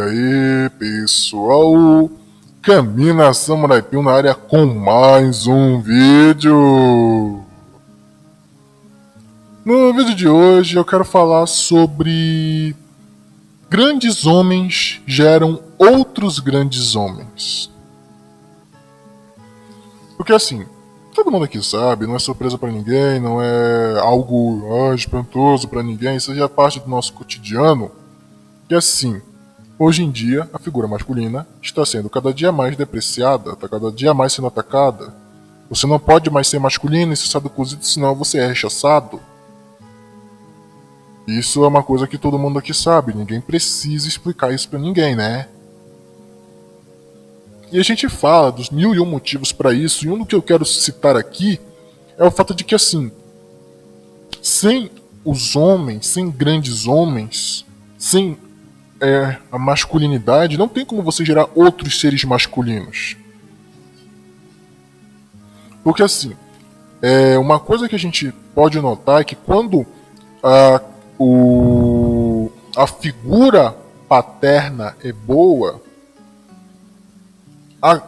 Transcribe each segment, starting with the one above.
aí, pessoal? Camina Samurai Pio na área com mais um vídeo. No vídeo de hoje eu quero falar sobre grandes homens geram outros grandes homens. Porque assim, todo mundo aqui sabe, não é surpresa pra ninguém, não é algo espantoso pra ninguém, isso já é parte do nosso cotidiano. Que assim, hoje em dia a figura masculina está sendo cada dia mais depreciada, está cada dia mais sendo atacada. Você não pode mais ser masculino e ser sadocozido, senão você é rechaçado. Isso é uma coisa que todo mundo aqui sabe, ninguém precisa explicar isso pra ninguém, né? E a gente fala dos 1001 motivos para isso, e um do que eu quero citar aqui é o fato de que assim, sem os homens, sem grandes homens, sem a masculinidade, não tem como você gerar outros seres masculinos. Porque assim, uma coisa que a gente pode notar é que quando a figura paterna é boa, há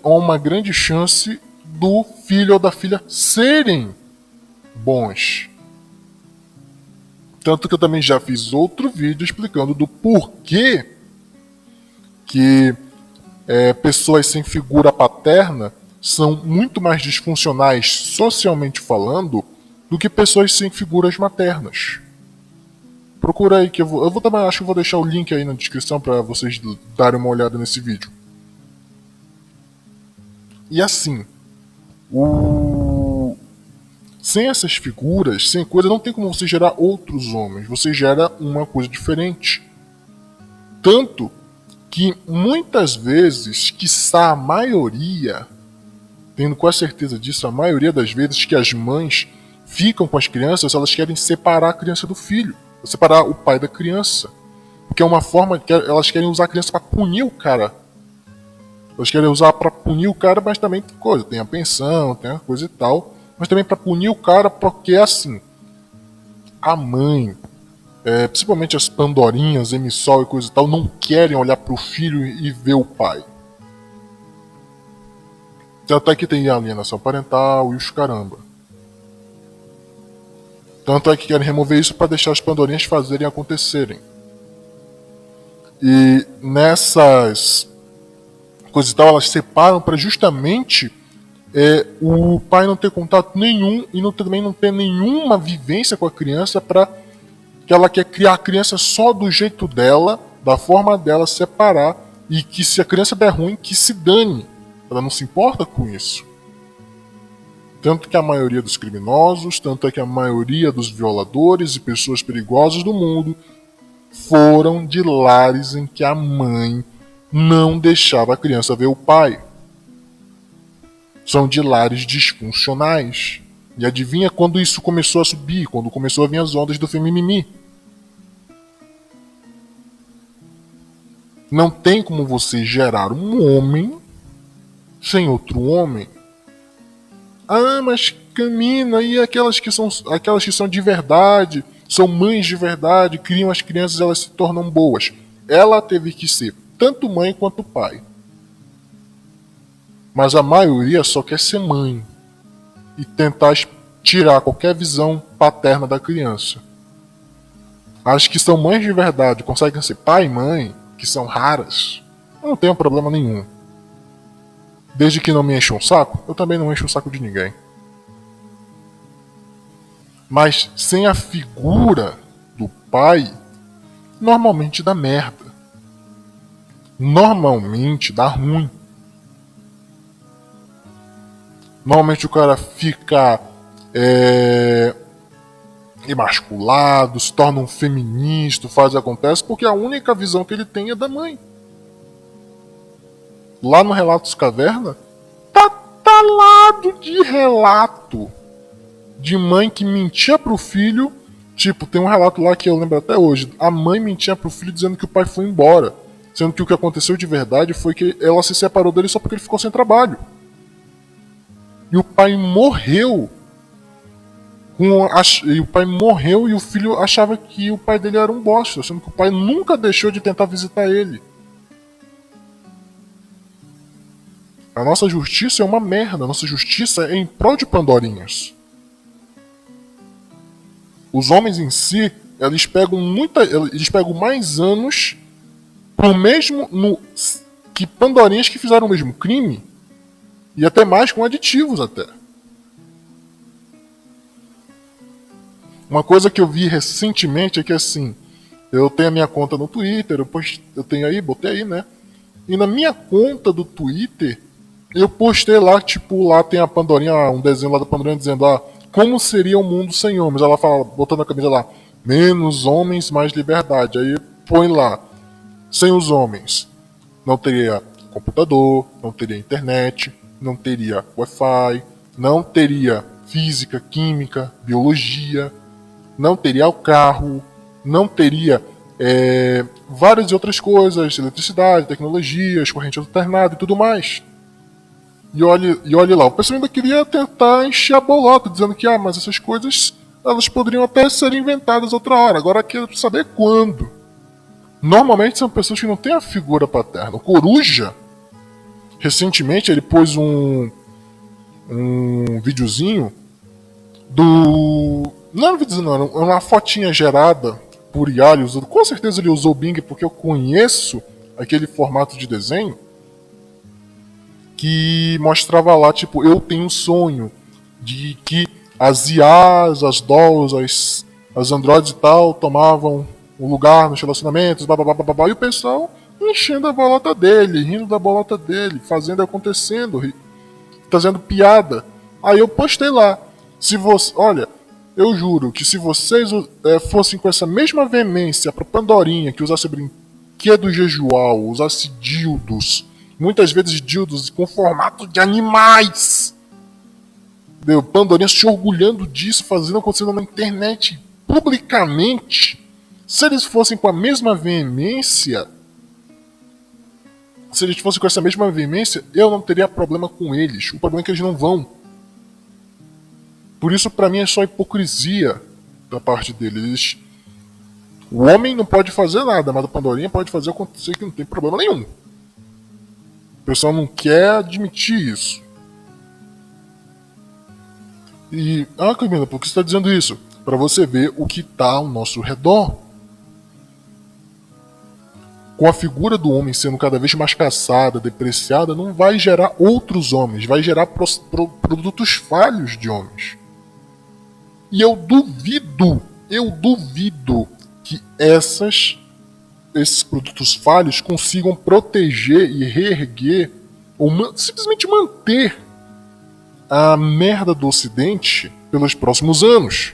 uma grande chance do filho ou da filha serem bons. Tanto que eu também já fiz outro vídeo explicando do porquê que pessoas sem figura paterna são muito mais disfuncionais socialmente falando do que pessoas sem figuras maternas. Procura aí que eu vou também, acho que vou deixar o link aí na descrição para vocês darem uma olhada nesse vídeo. E assim, sem essas figuras, sem coisa, não tem como você gerar outros homens. Você gera uma coisa diferente. Tanto que muitas vezes, quiçá a maioria, tendo quase certeza disso, a maioria das vezes que as mães ficam com as crianças, elas querem separar a criança do filho, separar o pai da criança. Porque é uma forma que elas querem usar a criança para punir o cara. Elas querem usar para punir o cara, mas também tem coisa, tem a pensão, tem a coisa e tal, mas também para punir o cara, porque assim, a mãe, principalmente as pandorinhas, emissol e coisa e tal, não querem olhar pro filho e ver o pai. Tanto é que tem a alienação parental e os caramba. Tanto é que querem remover isso para deixar as pandorinhas fazerem acontecerem. E nessas coisas e tal, elas separam para justamente o pai não ter contato nenhum e também não ter nenhuma vivência com a criança, para que ela quer criar a criança só do jeito dela, da forma dela, separar, e que se a criança der ruim, que se dane. Ela não se importa com isso. Tanto que a maioria dos criminosos, tanto é que a maioria dos violadores e pessoas perigosas do mundo foram de lares em que a mãe não deixava a criança ver o pai. São de lares disfuncionais. E adivinha quando isso começou a subir? Quando começou a vir as ondas do femimimi. Não tem como você gerar um homem sem outro homem. Ah, mas Camina, e aquelas que são de verdade, são mães de verdade, criam as crianças, elas se tornam boas. Ela teve que ser tanto mãe quanto pai. Mas a maioria só quer ser mãe e tentar tirar qualquer visão paterna da criança. As que são mães de verdade, conseguem ser pai e mãe, que são raras, não tem problema nenhum. Desde que não me enche um saco, eu também não encho o saco de ninguém. Mas sem a figura do pai, normalmente dá merda. Normalmente dá ruim. Normalmente o cara fica emasculado, se torna um feminista, acontece porque a única visão que ele tem é da mãe. Lá no Relatos Caverna, tá talado de relato de mãe que mentia pro filho. Tipo, tem um relato lá que eu lembro até hoje. A mãe mentia pro filho dizendo que o pai foi embora, sendo que o que aconteceu de verdade foi que ela se separou dele só porque ele ficou sem trabalho. E o pai morreu. E o pai morreu e o filho achava que o pai dele era um bosta, sendo que o pai nunca deixou de tentar visitar ele. A nossa justiça é uma merda. A nossa justiça é em prol de Pandorinhas. Os homens em si, eles pegam mais anos pro mesmo que Pandorinhas que fizeram o mesmo crime. E até mais com aditivos até. Uma coisa que eu vi recentemente é que assim, eu tenho a minha conta no Twitter, eu tenho aí, botei aí, né? E na minha conta do Twitter, eu postei lá, tipo, lá tem a Pandorinha, um desenho lá da Pandorinha dizendo, como seria o mundo sem homens? Ela fala, botando a camisa lá, menos homens, mais liberdade. Aí põe lá, sem os homens, não teria computador, não teria internet, não teria Wi-Fi, não teria física, química, biologia, não teria o carro, não teria várias outras coisas, eletricidade, tecnologias, corrente alternada e tudo mais. E olhe lá, o pessoal ainda queria tentar encher a bolota, dizendo que mas essas coisas elas poderiam até ser inventadas outra hora, agora quer saber quando. Normalmente são pessoas que não têm a figura paterna. O Coruja, recentemente, ele pôs um videozinho do... Não era um videozinho, não, era uma fotinha gerada por IA. Com certeza ele usou o Bing, porque eu conheço aquele formato de desenho que mostrava lá, tipo, eu tenho um sonho de que as IAs, as dolls, as androids e tal tomavam um lugar nos relacionamentos, babá, e o pessoal enchendo a bolota dele, rindo da bolota dele, fazendo acontecendo, fazendo piada. Aí eu postei lá, olha, eu juro que se vocês fossem com essa mesma veemência pra Pandorinha, que usasse brinquedo jejual, usasse dildos, muitas vezes dildos com formato de animais, Pandorinha se orgulhando disso, fazendo acontecendo na internet publicamente, se eles fossem com a mesma veemência, se eles fossem com essa mesma veemência, eu não teria problema com eles. O problema é que eles não vão. Por isso, pra mim, é só hipocrisia da parte deles. O homem não pode fazer nada, mas a Pandorinha pode fazer acontecer que não tem problema nenhum. O pessoal não quer admitir isso. E, Camila, por que você está dizendo isso? Para você ver o que está ao nosso redor. Com a figura do homem sendo cada vez mais caçada, depreciada, não vai gerar outros homens, vai gerar produtos falhos de homens. E eu duvido que esses produtos falhos consigam proteger e reerguer, ou simplesmente manter a merda do Ocidente pelos próximos anos.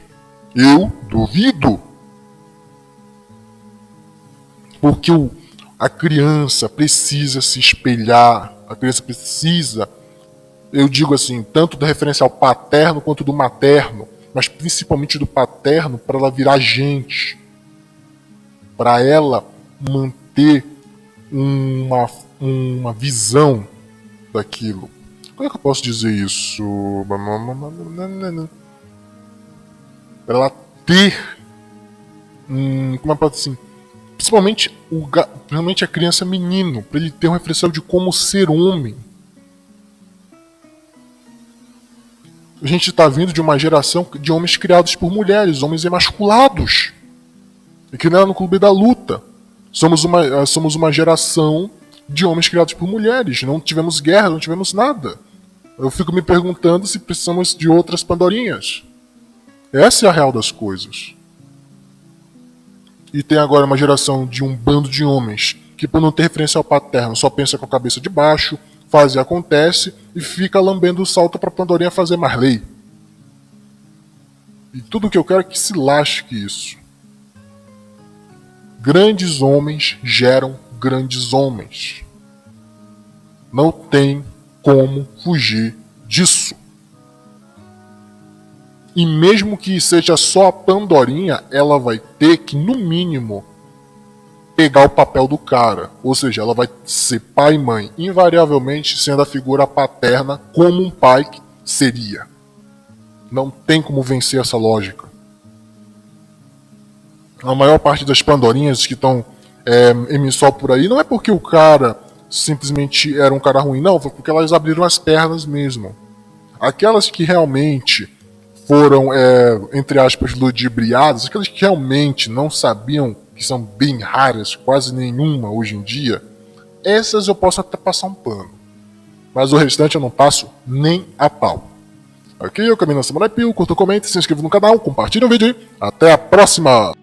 Eu duvido. Porque a criança precisa se espelhar, a criança precisa, eu digo assim, tanto do referencial paterno quanto do materno, mas principalmente do paterno, para ela virar gente, para ela manter uma visão daquilo. Como é que eu posso dizer isso? Para ela ter como é que pode assim? Principalmente a criança menino, para ele ter um referencial de como ser homem. A gente está vindo de uma geração de homens criados por mulheres, homens emasculados, e que não era no clube da luta. Somos uma geração de homens criados por mulheres. Não tivemos guerra, não tivemos nada. Eu fico me perguntando se precisamos de outras Pandorinhas. Essa é a real das coisas. E tem agora uma geração de um bando de homens que, por não ter referencial paterno, só pensa com a cabeça de baixo, faz e acontece, e fica lambendo o salto pra Pandorinha fazer mais lei. E tudo que eu quero é que se lasque isso. Grandes homens geram grandes homens. Não tem como fugir disso. E mesmo que seja só a Pandorinha, ela vai ter que, no mínimo, pegar o papel do cara. Ou seja, ela vai ser pai e mãe, invariavelmente sendo a figura paterna como um pai seria. Não tem como vencer essa lógica. A maior parte das Pandorinhas que estão emissor por aí não é porque o cara simplesmente era um cara ruim. Não, foi porque elas abriram as pernas mesmo. Aquelas que realmente foram, entre aspas, ludibriadas, aquelas que realmente não sabiam, que são bem raras, quase nenhuma hoje em dia, essas eu posso até passar um pano. Mas o restante eu não passo nem a pau. Ok? Eu caminho na Samurai Pio, curta, comenta, se inscreva no canal, compartilha o vídeo e até a próxima!